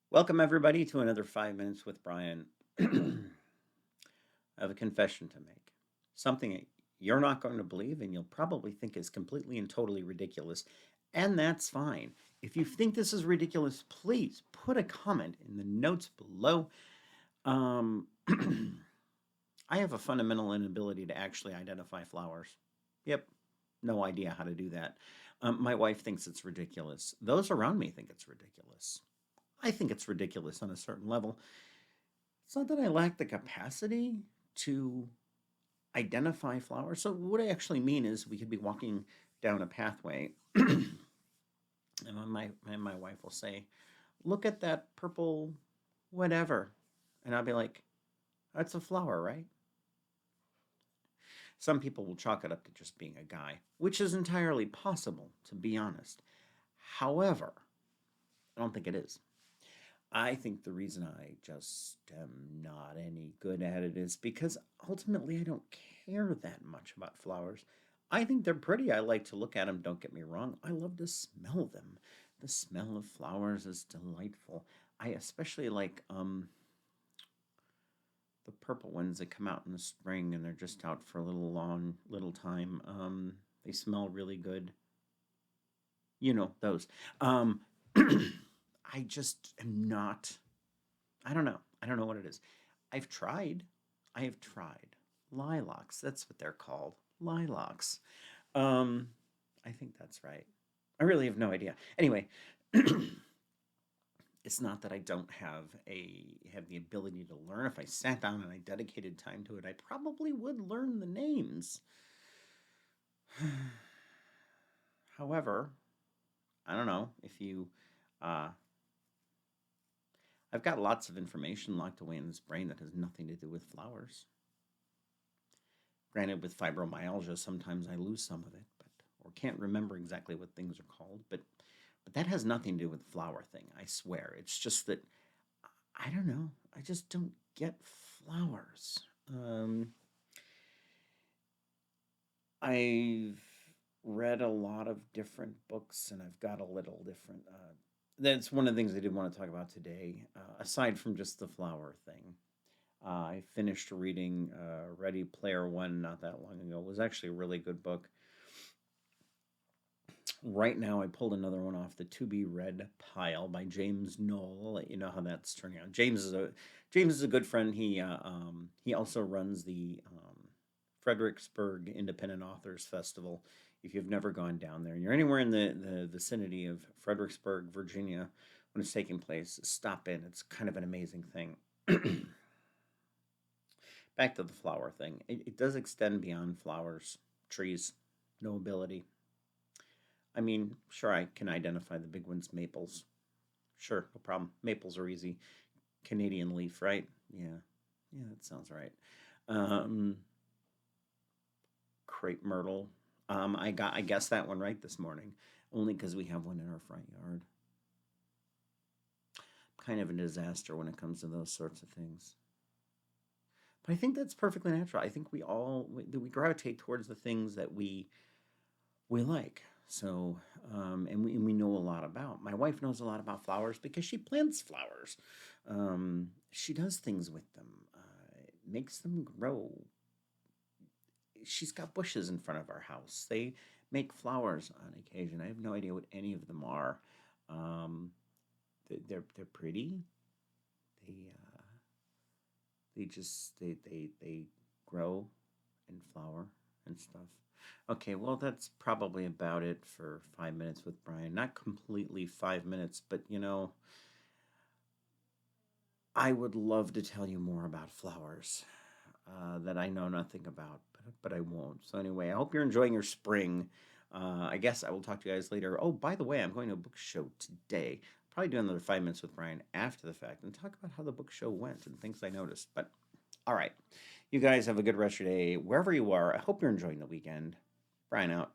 Welcome, everybody, to another 5 Minutes with Bryan. I have a confession to make. Something that you're not going to believe and you'll probably think is completely and totally ridiculous. And that's fine. If you think this is ridiculous, please put a comment in the notes below. Um, I have a fundamental inability to actually identify flowers. Yep, no idea how to do that. My wife thinks it's ridiculous. Those around me think it's ridiculous. I think it's ridiculous on a certain level. It's not that I lack the capacity to identify flowers. So, what I actually mean is we could be walking down a pathway, and my wife will say, "Look at that purple whatever," and I'll be like, "That's a flower, right?" Some people will chalk it up to just being a guy, which is entirely possible, to be honest. However, I don't think it is. I think the reason I just am not any good at it is because ultimately I don't care that much about flowers. I think they're pretty. I like to look at them, don't get me wrong. I love to smell them. The smell of flowers is delightful. I especially like the purple ones that come out in the spring and they're just out for a little time. They smell really good. You know those. Um I just am not. I don't know. I don't know what it is. I've tried. I have tried. Lilacs. That's what they're called. Lilacs. Um, I think that's right. I really have no idea. Anyway, it's not that I don't have the ability to learn. If I sat down and I dedicated time to it, I probably would learn the names. However, I don't know if you uh, I've got lots of information locked away in this brain that has nothing to do with flowers. Granted, with fibromyalgia, sometimes I lose some of it, but or can't remember exactly what things are called. But that has nothing to do with the flower thing. I swear. It's just that I don't know. I just don't get flowers. I've read a lot of different books, and I've got a little different. That's one of the things I did want to talk about today, aside from just the flower thing. I finished reading Ready Player One not that long ago. It was actually a really good book. Right now, I pulled another one off the to be read pile by James Knoll. I'll let you know how that's turning out. James is a good friend. He also runs the Fredericksburg Independent Authors Festival. If you've never gone down there and you're anywhere in the vicinity of Fredericksburg, Virginia, when it's taking place, stop in. It's kind of an amazing thing. Back to the flower thing. It does extend beyond flowers, trees, nobility. I mean, sure, I can identify the big ones, maples. Sure, no problem. Maples are easy. Canadian leaf, right? Yeah, yeah, that sounds right. Um, Crepe myrtle. I guessed that one right this morning, only because we have one in our front yard. Kind of a disaster when it comes to those sorts of things. But I think that's perfectly natural. I think we gravitate towards the things that we like. So, and we know a lot about. My wife knows a lot about flowers because she plants flowers. She does things with them, makes them grow. She's got bushes in front of our house. They make flowers on occasion. I have no idea what any of them are. Um, they're pretty. They they grow and flower and stuff. Okay, well, that's probably about it for 5 minutes with Bryan. Not completely 5 minutes, but I would love to tell you more about flowers that I know nothing about, but I won't. So, anyway, I hope you're enjoying your spring. I guess I will talk to you guys later. Oh, by the way, I'm going to a book show today. Probably do another 5 minutes with Bryan after the fact and talk about how the book show went and things I noticed. But all right, you guys have a good rest of your day wherever you are. I hope you're enjoying the weekend. Bryan out.